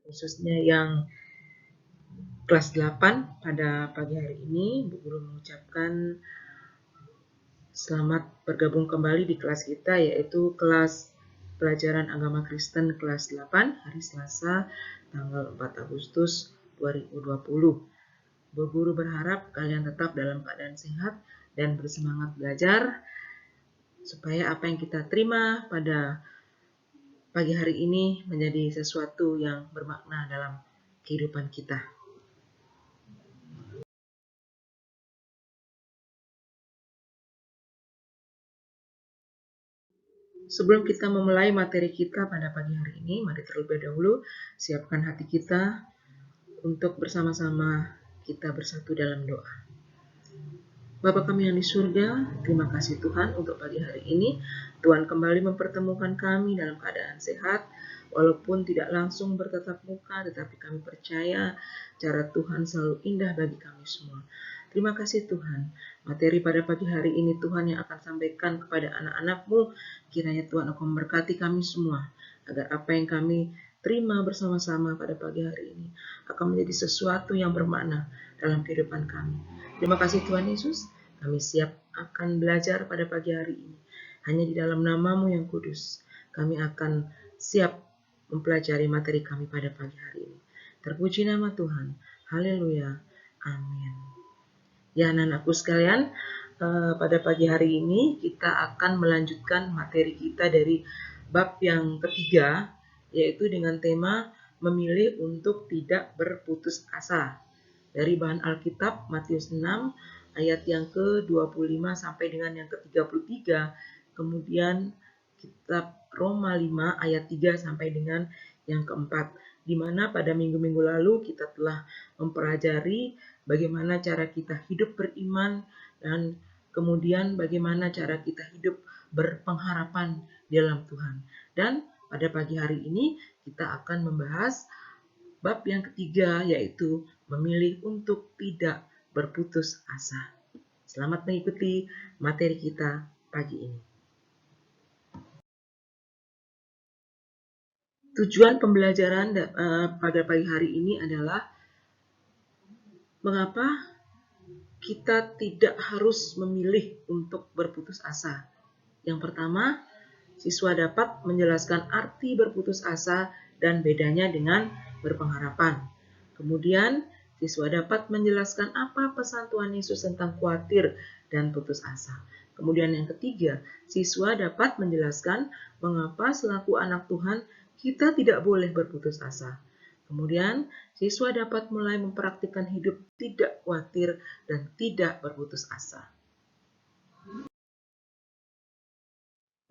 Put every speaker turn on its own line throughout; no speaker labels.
khususnya yang kelas 8 pada pagi hari ini. Bu Guru mengucapkan selamat bergabung kembali di kelas kita, yaitu kelas pelajaran agama Kristen kelas 8 hari Selasa tanggal 4 Agustus 2020. Bu Guru berharap kalian tetap dalam keadaan sehat dan bersemangat belajar supaya apa yang kita terima pada pagi hari ini menjadi sesuatu yang bermakna dalam kehidupan kita. Sebelum kita memulai materi kita pada pagi hari ini, mari terlebih dahulu siapkan hati kita untuk bersama-sama kita bersatu dalam doa. Bapa kami yang di surga, terima kasih Tuhan untuk pagi hari ini. Tuhan kembali mempertemukan kami dalam keadaan sehat, walaupun tidak langsung bertatap muka, tetapi kami percaya cara Tuhan selalu indah bagi kami semua. Terima kasih Tuhan. Materi pada pagi hari ini Tuhan yang akan sampaikan kepada anak-anak-Mu, kiranya Tuhan akan memberkati kami semua, agar apa yang kami terima bersama-sama pada pagi hari ini akan menjadi sesuatu yang bermakna dalam kehidupan kami. Terima kasih Tuhan Yesus, kami siap akan belajar pada pagi hari ini. Hanya di dalam nama-Mu yang kudus, kami akan siap mempelajari materi kami pada pagi hari ini. Terpuji nama Tuhan. Haleluya. Amin. Ya anak-anakku sekalian, pada pagi hari ini kita akan melanjutkan materi kita dari bab yang ketiga, yaitu dengan tema memilih untuk tidak berputus asa. Dari bahan Alkitab Matius 6 ayat yang ke-25 sampai dengan yang ke-33, kemudian kitab Roma 5 ayat 3 sampai dengan yang keempat, di mana pada minggu-minggu lalu kita telah mempelajari bagaimana cara kita hidup beriman dan kemudian bagaimana cara kita hidup berpengharapan di dalam Tuhan. Dan pada pagi hari ini kita akan membahas bab yang ketiga, yaitu memilih untuk tidak berputus asa. Selamat mengikuti materi kita pagi ini. Tujuan pembelajaran pada pagi hari ini adalah mengapa kita tidak harus memilih untuk berputus asa. Yang pertama, siswa dapat menjelaskan arti berputus asa dan bedanya dengan berpengharapan. Kemudian, siswa dapat menjelaskan apa pesan Tuhan Yesus tentang khawatir dan putus asa. Kemudian yang ketiga, siswa dapat menjelaskan mengapa selaku anak Tuhan kita tidak boleh berputus asa. Kemudian, siswa dapat mulai mempraktikkan hidup tidak khawatir dan tidak berputus asa.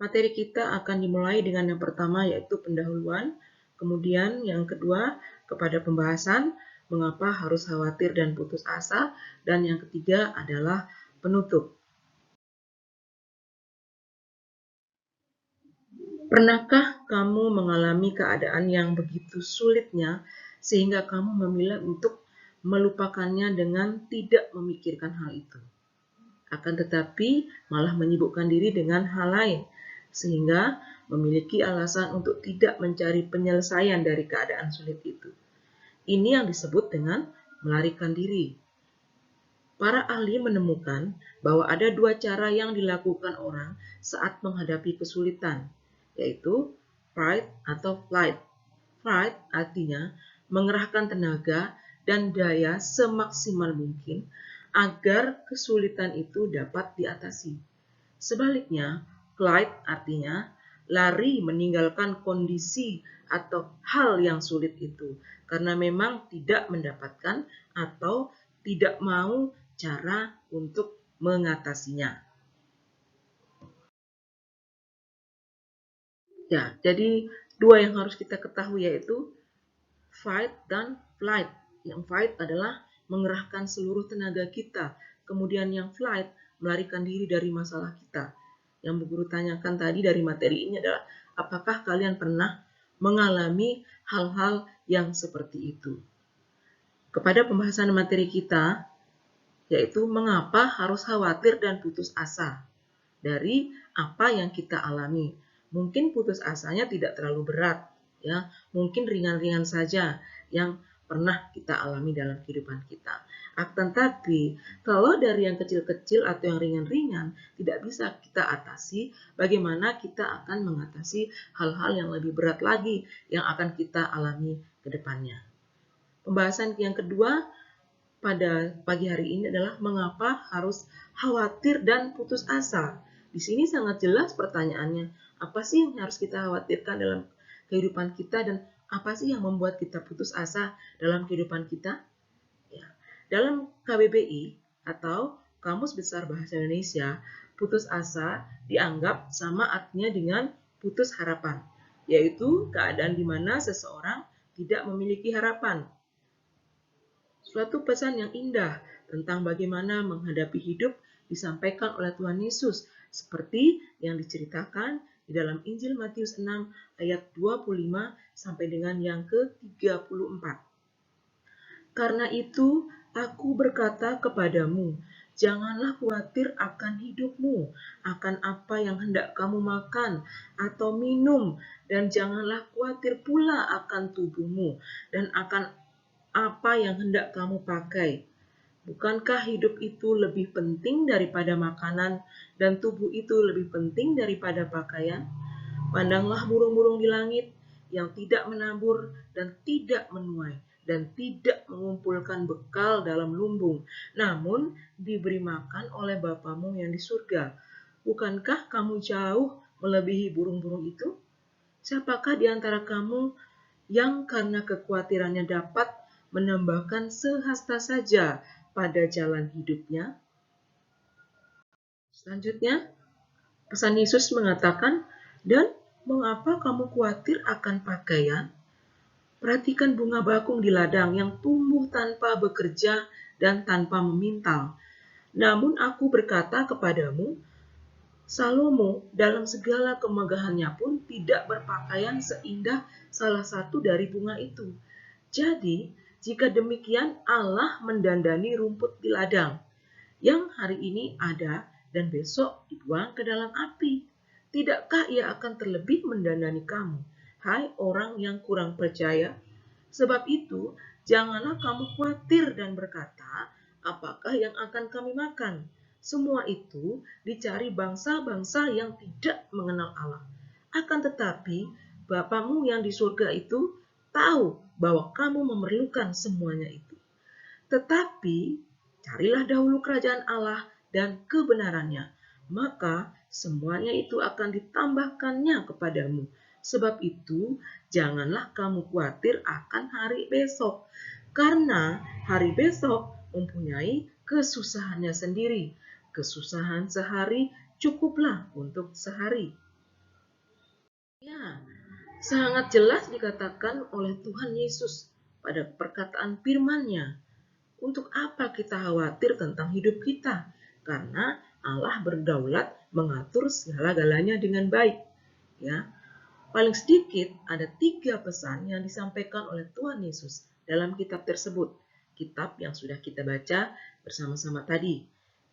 Materi kita akan dimulai dengan yang pertama, yaitu pendahuluan, kemudian yang kedua kepada pembahasan mengapa harus khawatir dan putus asa, dan yang ketiga adalah penutup. Pernahkah kamu mengalami keadaan yang begitu sulitnya sehingga kamu memilih untuk melupakannya dengan tidak memikirkan hal itu? Akan tetapi malah menyibukkan diri dengan hal lain, sehingga memiliki alasan untuk tidak mencari penyelesaian dari keadaan sulit itu. Ini yang disebut dengan melarikan diri. Para ahli menemukan bahwa ada dua cara yang dilakukan orang saat menghadapi kesulitan, yaitu fight atau flight. Fight artinya mengerahkan tenaga dan daya semaksimal mungkin agar kesulitan itu dapat diatasi. Sebaliknya, flight artinya lari meninggalkan kondisi atau hal yang sulit itu karena memang tidak mendapatkan atau tidak mau cara untuk mengatasinya. Ya, jadi dua yang harus kita ketahui yaitu fight dan flight. Yang fight adalah mengerahkan seluruh tenaga kita. Kemudian yang flight, melarikan diri dari masalah kita. Yang Bu Guru tanyakan tadi dari materi ini adalah, apakah kalian pernah mengalami hal-hal yang seperti itu? Kepada pembahasan materi kita, yaitu mengapa harus khawatir dan putus asa dari apa yang kita alami. Mungkin putus asanya tidak terlalu berat, Ya, mungkin ringan-ringan saja yang pernah kita alami dalam kehidupan kita. Akan tapi, kalau dari yang kecil-kecil atau yang ringan-ringan tidak bisa kita atasi, bagaimana kita akan mengatasi hal-hal yang lebih berat lagi yang akan kita alami ke depannya. Pembahasan yang kedua pada pagi hari ini adalah mengapa harus khawatir dan putus asa. Di sini sangat jelas pertanyaannya, apa sih yang harus kita khawatirkan dalam kehidupan kita dan apa sih yang membuat kita putus asa dalam kehidupan kita? Ya. Dalam KBBI atau Kamus Besar Bahasa Indonesia, putus asa dianggap sama artinya dengan putus harapan, yaitu keadaan di mana seseorang tidak memiliki harapan. Suatu pesan yang indah tentang bagaimana menghadapi hidup disampaikan oleh Tuhan Yesus seperti yang diceritakan di dalam Injil Matius 6 ayat 25 sampai dengan yang ke-34. Karena itu, aku berkata kepadamu, janganlah khawatir akan hidupmu, akan apa yang hendak kamu makan atau minum, dan janganlah khawatir pula akan tubuhmu, dan akan apa yang hendak kamu pakai. Bukankah hidup itu lebih penting daripada makanan dan tubuh itu lebih penting daripada pakaian? Pandanglah burung-burung di langit yang tidak menabur dan tidak menuai dan tidak mengumpulkan bekal dalam lumbung, namun diberi makan oleh Bapamu yang di surga. Bukankah kamu jauh melebihi burung-burung itu? Siapakah di antara kamu yang karena kekhawatirannya dapat menambahkan sehasta saja pada jalan hidupnya? Selanjutnya, pesan Yesus mengatakan, dan mengapa kamu khawatir akan pakaian? Perhatikan bunga bakung di ladang yang tumbuh tanpa bekerja dan tanpa memintal. Namun aku berkata kepadamu, Salomo dalam segala kemegahannya pun tidak berpakaian seindah salah satu dari bunga itu. Jadi, jika demikian Allah mendandani rumput di ladang, yang hari ini ada dan besok dibuang ke dalam api. Tidakkah ia akan terlebih mendandani kamu, hai orang yang kurang percaya? Sebab itu, janganlah kamu khawatir dan berkata, apakah yang akan kami makan? Semua itu dicari bangsa-bangsa yang tidak mengenal Allah. Akan tetapi, Bapamu yang di surga itu tahu bahwa kamu memerlukan semuanya itu. Tetapi, carilah dahulu kerajaan Allah dan kebenarannya, maka semuanya itu akan ditambahkannya kepadamu. Sebab itu, janganlah kamu khawatir akan hari besok, karena hari besok mempunyai kesusahannya sendiri. Kesusahan sehari cukuplah untuk sehari. Ya, sangat jelas dikatakan oleh Tuhan Yesus pada perkataan firman-Nya. Untuk apa kita khawatir tentang hidup kita? Karena Allah berdaulat mengatur segala-galanya dengan baik. Ya, paling sedikit ada 3 pesan yang disampaikan oleh Tuhan Yesus dalam kitab tersebut. Kitab yang sudah kita baca bersama-sama tadi.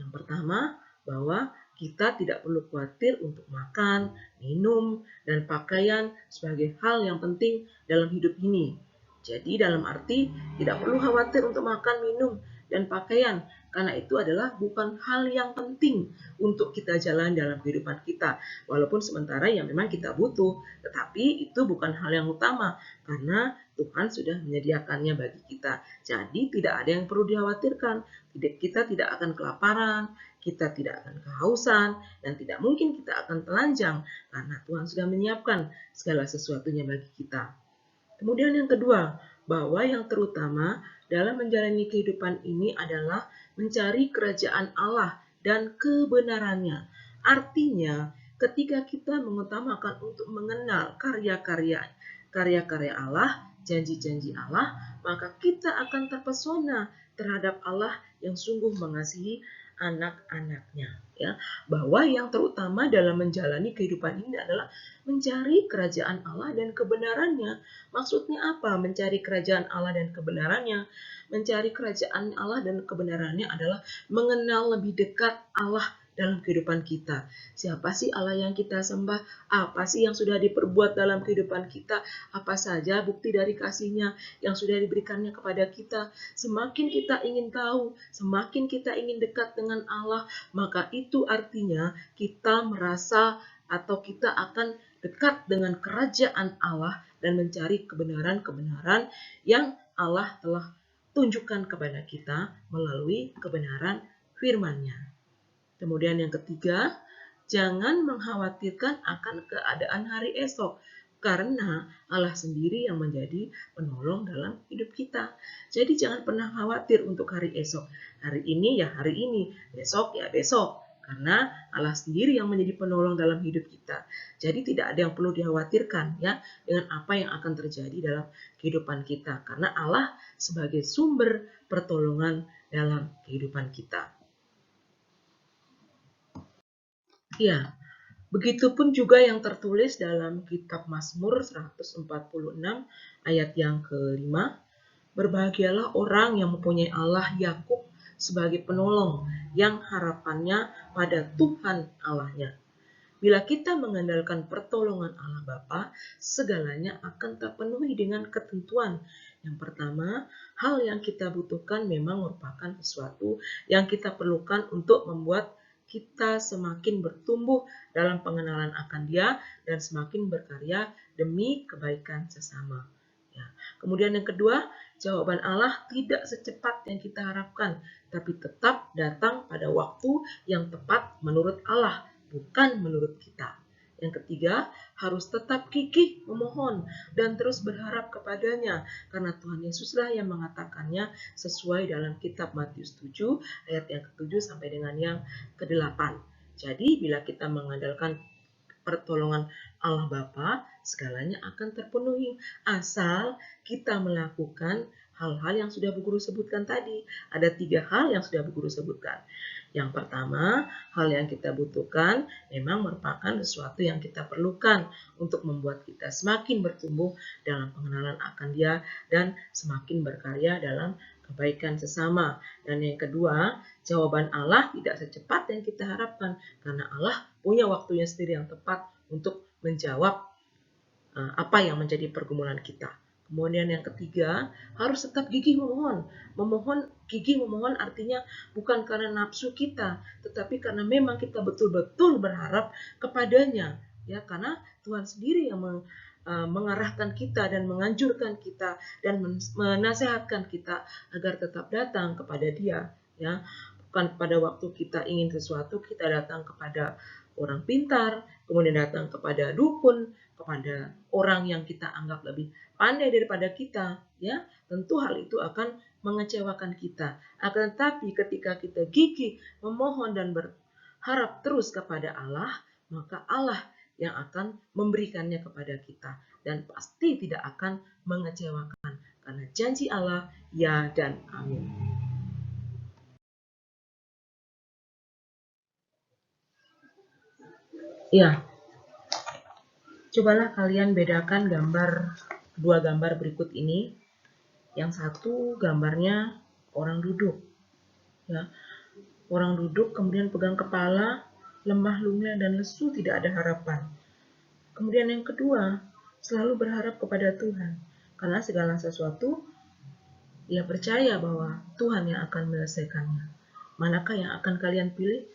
Yang pertama, bahwa kita tidak perlu khawatir untuk makan, minum, dan pakaian sebagai hal yang penting dalam hidup ini. Jadi dalam arti tidak perlu khawatir untuk makan, minum, dan pakaian, karena itu adalah bukan hal yang penting untuk kita jalan dalam kehidupan kita. Walaupun sementara ya memang kita butuh, tetapi itu bukan hal yang utama, karena Tuhan sudah menyediakannya bagi kita. Jadi tidak ada yang perlu dikhawatirkan. Kita tidak akan kelaparan, kita tidak akan kehausan, dan tidak mungkin kita akan telanjang, karena Tuhan sudah menyiapkan segala sesuatunya bagi kita. Kemudian yang kedua, bahwa yang terutama dalam menjalani kehidupan ini adalah mencari kerajaan Allah dan kebenarannya. Artinya, ketika kita mengutamakan untuk mengenal karya-karya Allah, janji-janji Allah, maka kita akan terpesona terhadap Allah yang sungguh mengasihi anak-anaknya, ya. Bahwa yang terutama dalam menjalani kehidupan ini adalah mencari kerajaan Allah dan kebenarannya. Maksudnya apa? Mencari kerajaan Allah dan kebenarannya. Mencari kerajaan Allah dan kebenarannya adalah mengenal lebih dekat Allah dalam kehidupan kita. Siapa sih Allah yang kita sembah? Apa sih yang sudah diperbuat dalam kehidupan kita? Apa saja bukti dari kasih-Nya yang sudah diberikannya kepada kita? Semakin kita ingin tahu, semakin kita ingin dekat dengan Allah, maka itu artinya kita merasa atau kita akan dekat dengan kerajaan Allah dan mencari kebenaran-kebenaran yang Allah telah tunjukkan kepada kita melalui kebenaran firman-Nya. Kemudian yang ketiga, jangan mengkhawatirkan akan keadaan hari esok, karena Allah sendiri yang menjadi penolong dalam hidup kita. Jadi jangan pernah khawatir untuk hari esok. Hari ini ya hari ini, besok ya besok. Karena Allah sendiri yang menjadi penolong dalam hidup kita. Jadi tidak ada yang perlu dikhawatirkan ya dengan apa yang akan terjadi dalam kehidupan kita. Karena Allah sebagai sumber pertolongan dalam kehidupan kita. Ya, begitupun juga yang tertulis dalam kitab Mazmur 146 ayat yang ke-5. Berbahagialah orang yang mempunyai Allah Yakub sebagai penolong yang harapannya pada Tuhan Allahnya. Bila kita mengandalkan pertolongan Allah Bapa, segalanya akan terpenuhi dengan ketentuan. Yang pertama, hal yang kita butuhkan memang merupakan sesuatu yang kita perlukan untuk membuat kita semakin bertumbuh dalam pengenalan akan Dia dan semakin berkarya demi kebaikan sesama. Ya. Kemudian yang kedua, jawaban Allah tidak secepat yang kita harapkan, tapi tetap datang pada waktu yang tepat menurut Allah, bukan menurut kita. Yang ketiga, harus tetap gigih memohon dan terus berharap kepadanya, karena Tuhan Yesuslah yang mengatakannya sesuai dalam kitab Matius 7 ayat yang ke-7 sampai dengan yang ke-8. Jadi bila kita mengandalkan pertolongan Allah Bapa, segalanya akan terpenuhi asal kita melakukan hal-hal yang sudah Bu Guru sebutkan tadi. Ada 3 hal yang sudah Bu Guru sebutkan. Yang pertama, hal yang kita butuhkan memang merupakan sesuatu yang kita perlukan untuk membuat kita semakin bertumbuh dalam pengenalan akan Dia dan semakin berkarya dalam kebaikan sesama. Dan yang kedua, jawaban Allah tidak secepat yang kita harapkan, karena Allah punya waktunya sendiri yang tepat untuk menjawab apa yang menjadi pergumulan kita. Kemudian yang ketiga, harus tetap gigih memohon. Gigih memohon artinya bukan karena nafsu kita, tetapi karena memang kita betul-betul berharap kepadanya. Ya, karena Tuhan sendiri yang mengarahkan kita dan menganjurkan kita dan menasehatkan kita agar tetap datang kepada Dia. Ya, bukan pada waktu kita ingin sesuatu kita datang kepada orang pintar, kemudian datang kepada dukun, kepada orang yang kita anggap lebih pandai daripada kita, ya tentu hal itu akan mengecewakan kita. Akan tetapi ketika kita gigih memohon dan berharap terus kepada Allah, maka Allah yang akan memberikannya kepada kita dan pasti tidak akan mengecewakan, karena janji Allah ya dan amin. Ya, cobalah kalian bedakan dua gambar berikut ini. Yang satu gambarnya orang duduk, ya, orang duduk kemudian pegang kepala, lemah lumlah dan lesu, tidak ada harapan. Kemudian yang kedua, selalu berharap kepada Tuhan, karena segala sesuatu ia percaya bahwa Tuhan yang akan menyelesaikannya. Manakah yang akan kalian pilih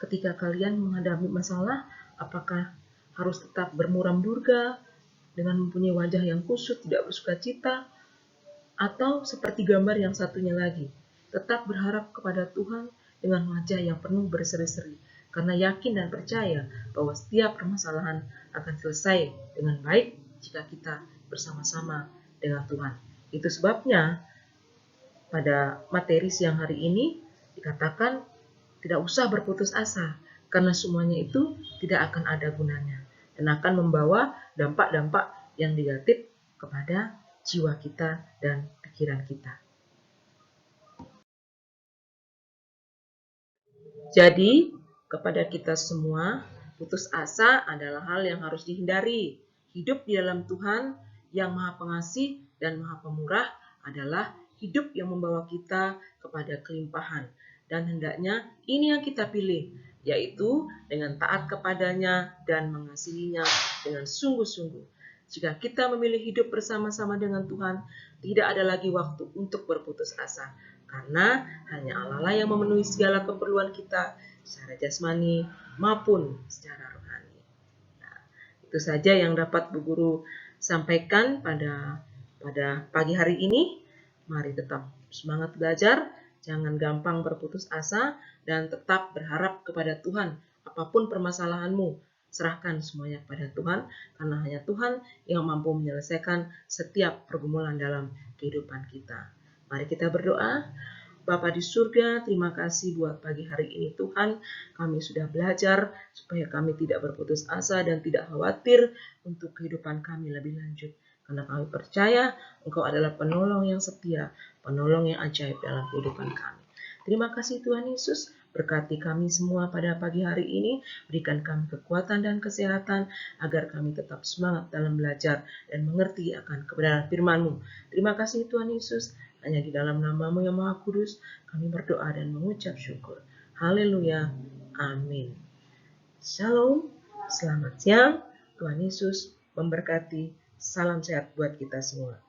ketika kalian menghadapi masalah? Apakah harus tetap bermuram durga dengan mempunyai wajah yang kusut, tidak bersuka cita, atau seperti gambar yang satunya lagi, tetap berharap kepada Tuhan dengan wajah yang penuh berseri-seri, karena yakin dan percaya bahwa setiap permasalahan akan selesai dengan baik jika kita bersama-sama dengan Tuhan. Itu sebabnya pada materi siang hari ini dikatakan tidak usah berputus asa, karena semuanya itu tidak akan ada gunanya dan akan membawa dampak-dampak yang negatif kepada jiwa kita dan pikiran kita. Jadi, kepada kita semua, putus asa adalah hal yang harus dihindari. Hidup di dalam Tuhan yang Maha Pengasih dan Maha Pemurah adalah hidup yang membawa kita kepada kelimpahan. Dan hendaknya ini yang kita pilih, yaitu dengan taat kepadanya dan mengasihinya dengan sungguh-sungguh. Jika kita memilih hidup bersama-sama dengan Tuhan, tidak ada lagi waktu untuk berputus asa, karena hanya Allah lah yang memenuhi segala keperluan kita secara jasmani maupun secara rohani. Nah, itu saja yang dapat Bu Guru sampaikan pada pagi hari ini. Mari tetap semangat belajar, jangan gampang berputus asa, dan tetap berharap kepada Tuhan. Apapun permasalahanmu, serahkan semuanya kepada Tuhan, karena hanya Tuhan yang mampu menyelesaikan setiap pergumulan dalam kehidupan kita. Mari kita berdoa. Bapa di surga, terima kasih buat pagi hari ini Tuhan. Kami sudah belajar supaya kami tidak berputus asa dan tidak khawatir untuk kehidupan kami lebih lanjut. Karena kami percaya Engkau adalah penolong yang setia, penolong yang ajaib dalam kehidupan kami. Terima kasih Tuhan Yesus, berkati kami semua pada pagi hari ini, berikan kami kekuatan dan kesehatan, agar kami tetap semangat dalam belajar dan mengerti akan kebenaran firman-Mu. Terima kasih Tuhan Yesus, hanya di dalam nama-Mu yang Maha Kudus, kami berdoa dan mengucap syukur. Haleluya. Amin. Shalom. Selamat siang. Tuhan Yesus memberkati. Salam sehat buat kita semua.